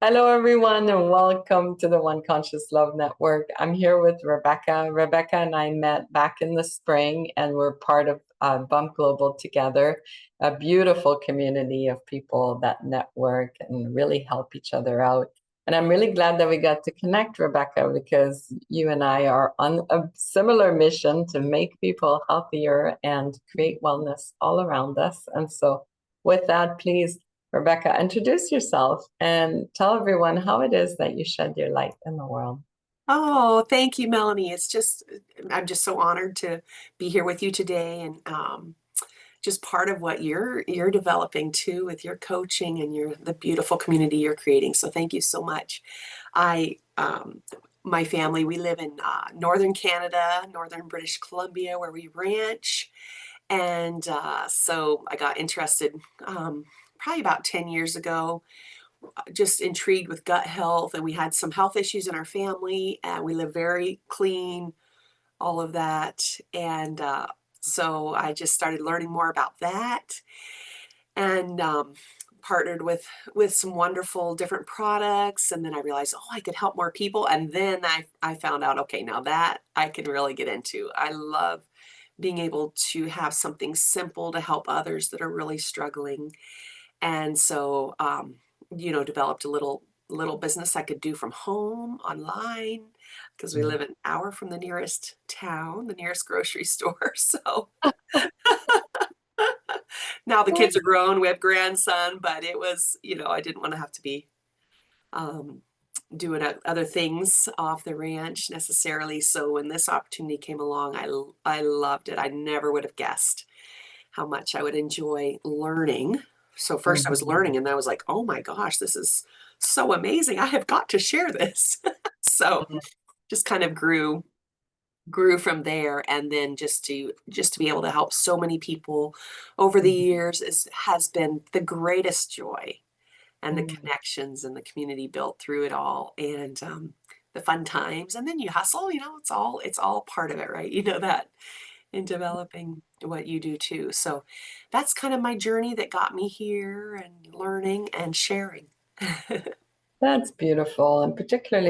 Hello, everyone, and welcome to the One Conscious Love Network. I'm here with Rebecca. Rebecca and I met back in the spring, and we're part of Bump Global together, a beautiful community of people that network and really help each other out. And I'm really glad that we got to connect, Rebecca, because you and I are on a similar mission to make people healthier and create wellness all around us. And so, with that, please, Rebecca, introduce yourself and tell everyone how it is that you shed your light in the world. Oh, thank you, Melanie. I'm just so honored to be here with you today and just part of what you're developing too with your coaching and the beautiful community you're creating. So thank you so much. I my family, we live in northern Canada, northern British Columbia, where we ranch, and so I got interested probably about 10 years ago, just intrigued with gut health, and we had some health issues in our family, and we live very clean, all of that. And so I just started learning more about that, and partnered with some wonderful different products. And then I realized, oh, I could help more people. And then I found out, okay, now that I can really get into. I love being able to have something simple to help others that are really struggling. And so, developed a little business I could do from home online because we live an hour from the nearest town, the nearest grocery store. So now the kids are grown, we have grandson, but it was, I didn't want to have to be um, doing other things off the ranch necessarily. So when this opportunity came along, I loved it. I never would have guessed how much I would enjoy learning. So first I was Mhm. learning and I was like, oh my gosh, this is so amazing. I have got to share this. So just kind of grew from there, and then just to be able to help so many people over the Mhm. years has been the greatest joy, and the Mhm. connections and the community built through it all, and the fun times, and then you hustle, it's all part of it, right? You know that in developing what you do too. So that's kind of my journey that got me here, and learning and sharing. That's beautiful, and particularly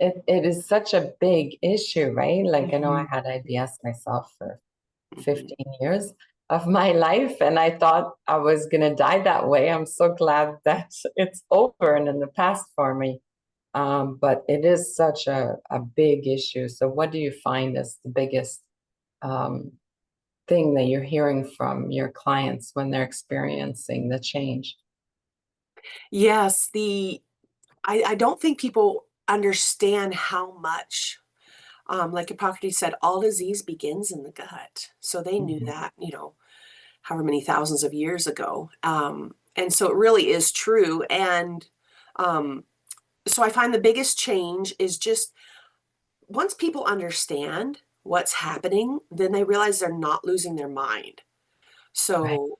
it is such a big issue, right? Like I know I Mhm, had IBS myself for mhm. 15 years of my life, and I thought I was gonna die that way. I'm so glad that it's over and in the past for me. But it is such a big issue. So what do you find as the biggest um, thing that you're hearing from your clients when they're experiencing the change? Yes, I don't think people understand how much, like Hippocrates said, all disease begins in the gut. So they knew Mhm. that, however many thousands of years ago. And so it really is true. And um, so I find the biggest change is just once people understand what's happening, then they realize they're not losing their mind. Right, So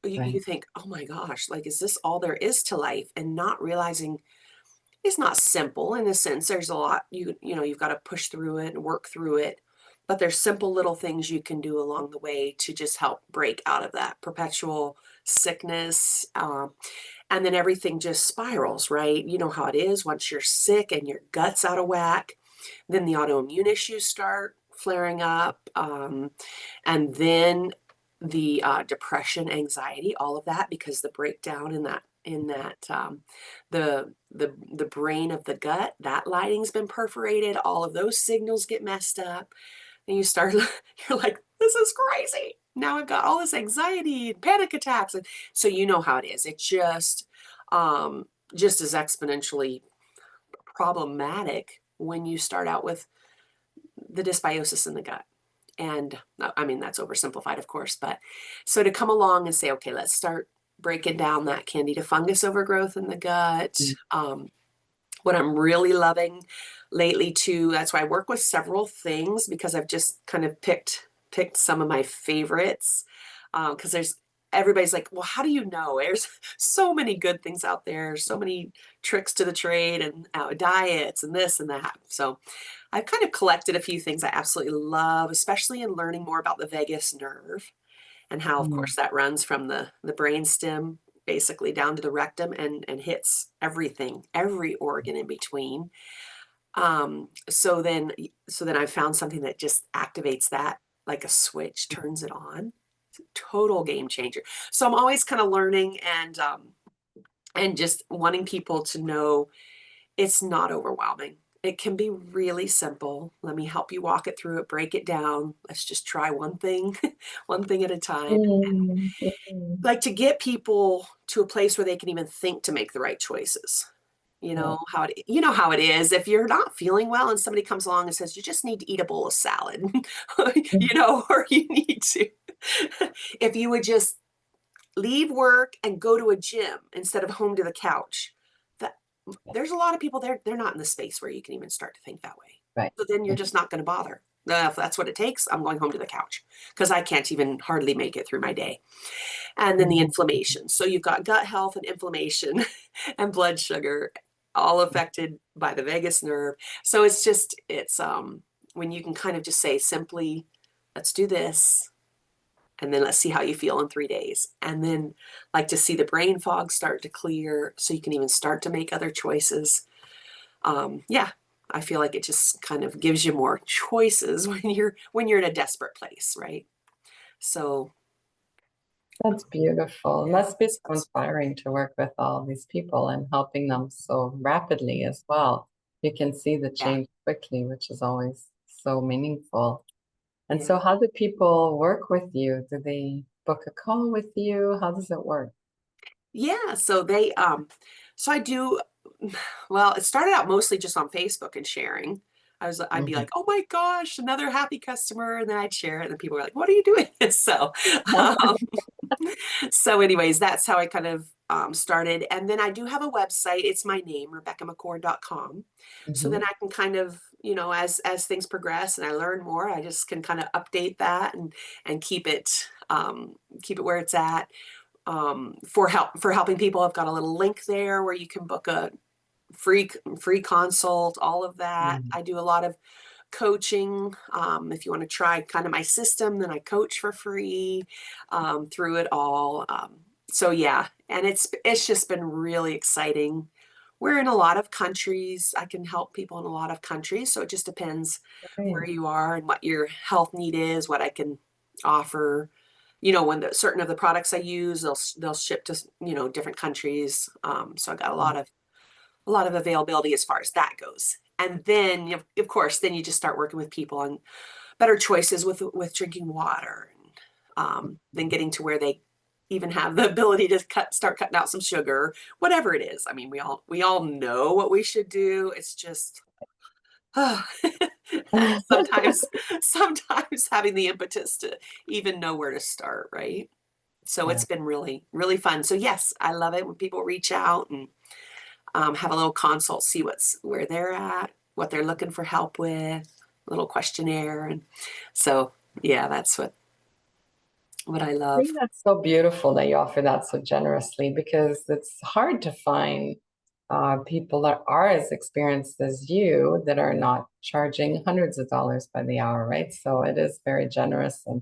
you right. think, oh my gosh, like, is this all there is to life? And not realizing it's not simple in the sense there's a lot you've got to push through it and work through it. But there's simple little things you can do along the way to just help break out of that perpetual sickness. And then everything just spirals, right? You know how it is once you're sick and your gut's out of whack, then the autoimmune issues start flaring up, and then the depression, anxiety, all of that, because the breakdown in that the brain of the gut, that lighting's been perforated. All of those signals get messed up, and you start you're like, this is crazy. Now I've got all this anxiety and panic attacks, and so you know how it is. It um, just is exponentially problematic when you start out with the dysbiosis in the gut. And I mean, that's oversimplified, of course, but so to come along and say, okay, let's start breaking down that candida fungus overgrowth in the gut. Mm. What I'm really loving lately too, that's why I work with several things, because I've just kind of picked some of my favorites. Because there's everybody's like, well, how do you know? There's so many good things out there, so many tricks to the trade, and diets and this and that. So I've kind of collected a few things I absolutely love, especially in learning more about the vagus nerve and how, of Mm. course, that runs from the brain stem basically down to the rectum and hits everything, every organ in between. So then I found something that just activates that like a switch, turns it on. It's a total game changer. So I'm always kind of learning and just wanting people to know it's not overwhelming. It can be really simple. Let me help you walk it through it, break it down. Let's just try one thing, one thing at a time. Mm, mm, Like to get people to a place where they can even think to make the right choices. yeah. You know how it is. If you're not feeling well and somebody comes along and says you just need to eat a bowl of salad, or you need to, if you would just leave work and go to a gym instead of home to the couch, that there's a lot of people there, they're not in the space where you can even start to think that way. Right. So then you're just not going to bother. If that's what it takes, I'm going home to the couch because I can't even hardly make it through my day. And then the Mhm. inflammation. So you've got gut health and inflammation and blood sugar all affected by the vagus nerve. So it's when you can kind of just say simply, let's do this, and then let's see how you feel in 3 days. And then like to see the brain fog start to clear so you can even start to make other choices. Yeah, I feel like it just kind of gives you more choices when you're in a desperate place, right? So That's beautiful. It yeah, must be so inspiring to work with all these people and helping them so rapidly as well. You can see the yeah, change quickly, which is always so meaningful. And yeah. so, how do people work with you? Do they book a call with you? How does it work? Yeah, so I do. Well, it started out mostly just on Facebook and sharing. I'd be Mhm. like, "Oh my gosh, another happy customer," and then I'd share it, and then people were like, "What are you doing?" Um, so anyways, that's how I kind of started. And then I do have a website. It's my name, RebeccaMcCord.com. So then Mhm. I can kind of, as things progress and I learn more, I just can kind of update that and keep it where it's at. For helping people, I've got a little link there where you can book a free free consult, all of that. Mhm. I do a lot of coaching. If you want to try kind of my system, then I coach for free through it all. So yeah, and it's just been really exciting. We're in a lot of countries. I can help people in a lot of countries, so it just depends where Great. you are and what your health need is, what I can offer. When certain of the products I use, they'll ship to different countries. So I got a lot of availability as far as that goes. And then, of course, then you just start working with people on better choices with drinking water, and then getting to where they even have the ability to start cutting out some sugar, whatever it is. I mean, we all know what we should do. It's just sometimes sometimes having the impetus to even know where to start, right? So Yeah. it's been really, really fun. So yes, I love it when people reach out and have a little consult, see where they're at, what they're looking for help with, a little questionnaire. And so, yeah, that's what I I love. think that's so beautiful that you offer that so generously because it's hard to find people that are as experienced as you that are not charging hundreds of dollars by the hour, right? So it is very generous and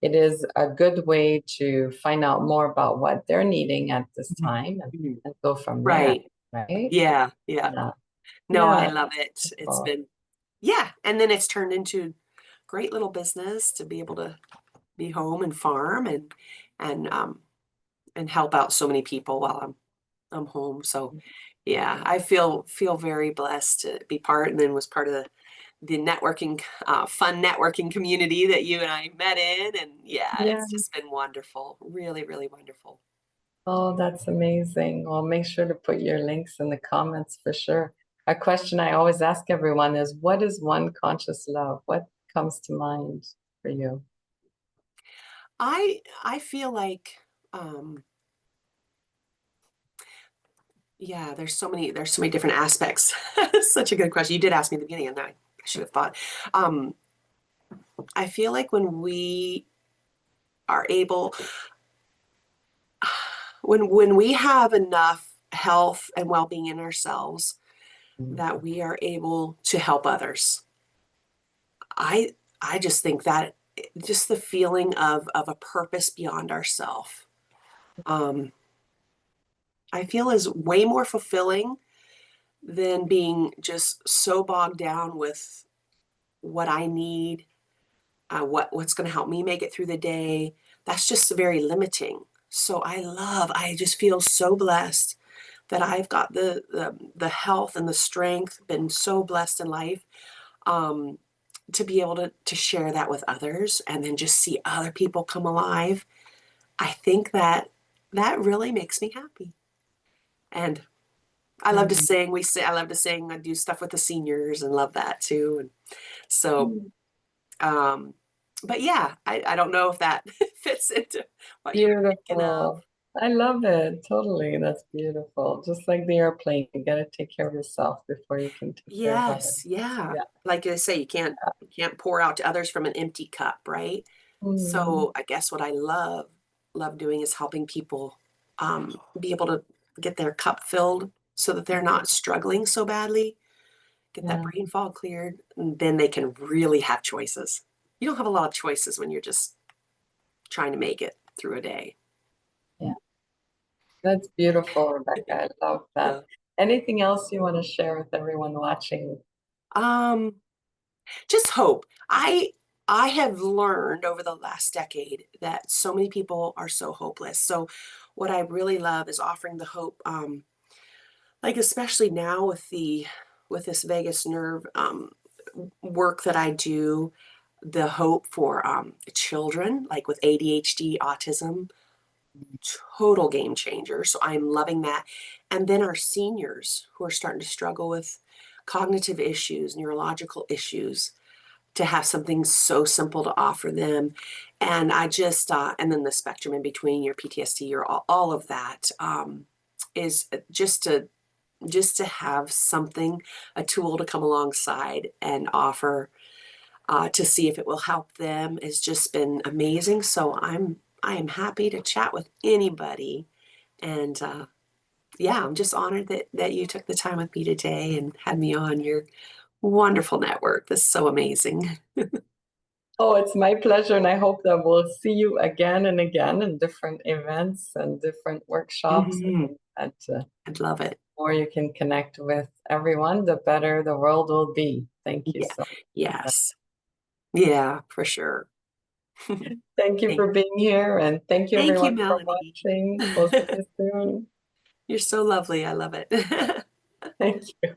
it is a good way to find out more about what they're needing at this time Mhm. and go from there, Right. right? Yeah. Yeah. Yeah. No, I Yeah. love it. It's Cool. been, yeah. And then it's turned into great little business to be able to be home and farm and, and help out so many people while I'm home. So yeah, I feel very blessed to be part, and then was part of the networking, fun networking community that you and I met in. And yeah, Yeah. it's just been wonderful. Really, really wonderful. Oh, that's amazing. Well, make sure to put your links in the comments for sure. A question I always ask everyone is, what is one conscious love? What comes to mind for you? I feel like, yeah, there's so many different aspects. Such a good question. You did ask me at the beginning, and I should have thought. Um, I feel like when we are able, when we have enough health and well-being in ourselves, Mm. that we are able to help others. I just think that just the feeling of a purpose beyond ourself. Um, I feel is way more fulfilling than being just so bogged down with what I need, what's going to help me make it through the day. That's just very limiting. So I just feel so blessed that I've got the health and the strength, been so blessed in life, um, to be able to share that with others and then just see other people come alive. I think that that really makes me happy. And I love to Mhm. sing. I love to sing. I do stuff with the seniors and love that too. And so, um, but yeah, I don't know if that fits into what you were thinking of. Beautiful. I love it. Totally. That's beautiful. Just like the airplane, you got to take care of yourself before you can take care of others. Yes, yeah. Yeah. Like I say, you can't pour out to others from an empty cup, right? Mhm. So I guess what I love doing is helping people be able to get their cup filled so that they're not struggling so badly, get that Yeah. brain fog cleared, and then they can really have choices. You don't have a lot of choices when you're just trying to make it through a day. Yeah. That's beautiful, Rebecca. I love that. Yeah. Anything else you want to share with everyone watching? Um, just hope. I have learned over the last decade that so many people are so hopeless. So what I really love is offering the hope, like especially now with this vagus nerve work that I do, the hope for children like with ADHD, autism, total game changer. So I'm loving that. And then our seniors who are starting to struggle with cognitive issues, neurological issues, to have something so simple to offer them. And and then the spectrum in between your PTSD, your all of that, is just to have something, a tool to come alongside and offer, to see if it will help them has just been amazing. So I am happy to chat with anybody. And yeah, I'm just honored that you took the time with me today and had me on your wonderful network. This is so amazing. Oh, it's my pleasure, and I hope that we'll see you again and again in different events and different workshops, Mhm. and the I'd love it. more you can connect with everyone, the better the world will be. Thank you Yeah. so much. Yes. Yeah, for sure. Thank you Thank, for being here, and thank you thank you, everyone for Melanie. watching. We'll see you soon. You're so lovely. I love it. Thank you.